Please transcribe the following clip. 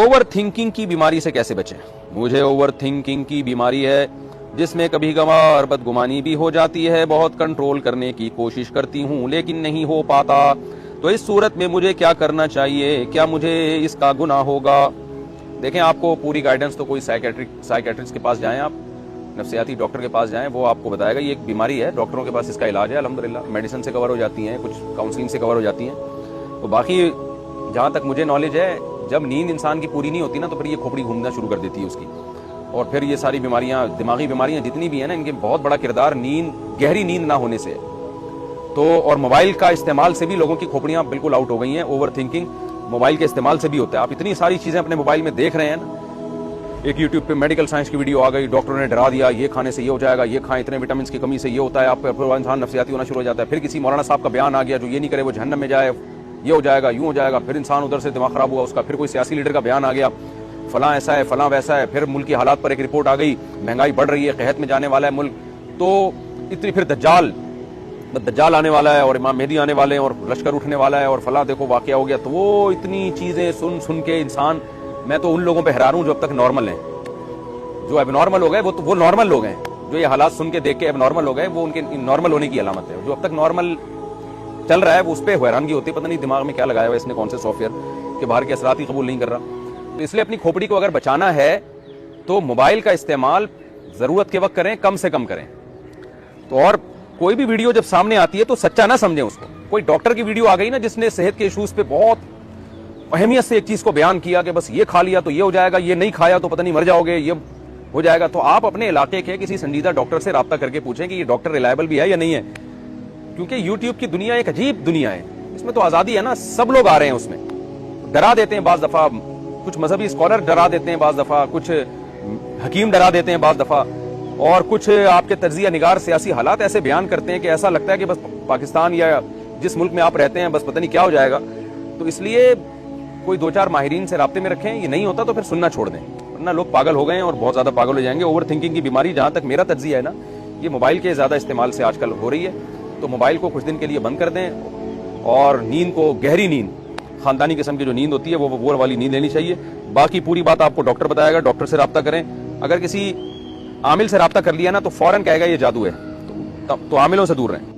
Over thinking کی بیماری سے کیسے بچیں؟ مجھے اوور تھنکنگ کی بیماری ہے جس میں کبھی کبھار بدگمانی بھی ہو جاتی ہے. بہت کنٹرول کرنے کی کوشش کرتی ہوں لیکن نہیں ہو پاتا. تو اس صورت میں مجھے کیا کرنا چاہیے؟ کیا مجھے اس کا گناہ ہوگا؟ دیکھیں، آپ کو پوری گائیڈنس تو کوئی سائیکیٹرسٹ کے پاس جائیں، آپ نفسیاتی ڈاکٹر کے پاس جائیں، وہ آپ کو بتائے گا یہ ایک بیماری ہے. ڈاکٹروں کے پاس اس کا علاج ہے الحمدللہ، میڈیسن سے کور ہو جاتی ہیں، کچھ کاؤنسلنگ سے کور ہو جاتی ہیں. تو باقی جہاں تک مجھے نالج ہے، جب نیند انسان کی پوری نہیں ہوتی نا تو پھر یہ کھوپڑی گھومنا شروع کر دیتی ہے اس کی، اور پھر یہ ساری بیماریاں، دماغی بیماریاں جتنی بھی ہیں نا، ان کے بہت بڑا کردار گہری نیند نہ ہونے سے. تو اور موبائل کا استعمال سے بھی لوگوں کی کھوپڑیاں بالکل آؤٹ ہو گئی ہیں. اوور تھنکنگ موبائل کے استعمال سے بھی ہوتا ہے. آپ اتنی ساری چیزیں اپنے موبائل میں دیکھ رہے ہیں نا، ایک یوٹیوب پہ میڈیکل سائنس کی ویڈیو آ گئی، ڈاکٹر نے ڈرا دیا یہ کھانے سے یہ ہو جائے گا، یہ کھائیں، اتنے وٹامنس کی کمی سے یہ ہوتا ہے، آپ پھر انسان نفسیاتی ہونا شروع ہو جاتا ہے. پھر کسی مولانا صاحب کا بیان آ گیا جو یہ نہیں کرے وہ جہنم میں جائے، یہ ہو جائے گا، یوں ہو جائے گا. پھر انسان ادھر سے دماغ خراب ہوا اس کا. پھر کوئی سیاسی لیڈر کا بیان آ گیا، فلاں ایسا ہے، فلاں ویسا ہے. پھر ملک کی حالات پر ایک رپورٹ آ گئی، مہنگائی بڑھ رہی ہے، قحط میں جانے والا ہے ملک. تو اتنی پھر دجال آنے والا ہے، اور امام مہدی آنے والے ہیں، اور لشکر اٹھنے والا ہے، اور فلاں دیکھو واقعہ ہو گیا. تو وہ اتنی چیزیں سن کے انسان، میں تو ان لوگوں پہ حیران ہوں جو اب تک نارمل ہیں. جو اب نارمل ہو گئے وہ نارمل لوگ ہیں. جو یہ حالات سن کے دیکھ کے اب نارمل ہو گئے، وہ ان کے نارمل ہونے کی علامت ہے. جو اب تک نارمل چل رہا ہے وہ اس پہ حیرانگی ہوتی ہے، پتہ نہیں دماغ میں کیا لگایا ہوا ہے اس نے، کون سے سافٹ ویئر کہ باہر کے اثرات ہی قبول نہیں کر رہا. تو اس لیے اپنی کھوپڑی کو اگر بچانا ہے تو موبائل کا استعمال ضرورت کے وقت کریں، کم سے کم کریں. تو اور کوئی بھی ویڈیو جب سامنے آتی ہے تو سچا نہ سمجھیں اس کو. کوئی ڈاکٹر کی ویڈیو آ گئی نا جس نے صحت کے ایشوز پہ بہت اہمیت سے ایک چیز کو بیان کیا کہ بس یہ کھا لیا تو یہ ہو جائے گا، یہ نہیں کھایا تو پتہ نہیں مر جاؤ گے، یہ ہو جائے گا. تو آپ اپنے علاقے کے کسی سنجیدہ ڈاکٹر سے رابطہ کر کے پوچھیں کہ یہ ڈاکٹر ریلائبل بھی ہے یا نہیں ہے. کیونکہ یوٹیوب کی دنیا ایک عجیب دنیا ہے، اس میں تو آزادی ہے نا، سب لوگ آ رہے ہیں اس میں. ڈرا دیتے ہیں بعض دفعہ، کچھ مذہبی اسکالر ڈرا دیتے ہیں بعض دفعہ، کچھ حکیم ڈرا دیتے ہیں بعض دفعہ، اور کچھ آپ کے تجزیہ نگار سیاسی حالات ایسے بیان کرتے ہیں کہ ایسا لگتا ہے کہ بس پاکستان یا جس ملک میں آپ رہتے ہیں بس پتہ نہیں کیا ہو جائے گا. تو اس لیے کوئی دو چار ماہرین سے رابطے میں رکھیں. یہ نہیں ہوتا تو پھر سننا چھوڑ دیں، ورنہ لوگ پاگل ہو گئے ہیں اور بہت زیادہ پاگل ہو جائیں گے. اوور تھنکنگ کی بیماری جہاں تک میرا تجزیہ ہے نا، یہ موبائل کے زیادہ استعمال سے آج کل ہو رہی ہے. تو موبائل کو کچھ دن کے لیے بند کر دیں، اور نیند کو، گہری نیند، خاندانی قسم کی جو نیند ہوتی ہے وہ والی نیند لینی چاہیے. باقی پوری بات آپ کو ڈاکٹر بتائے گا، ڈاکٹر سے رابطہ کریں. اگر کسی عامل سے رابطہ کر لیا نا تو فوراً کہے گا یہ جادو ہے، تو عاملوں سے دور رہیں.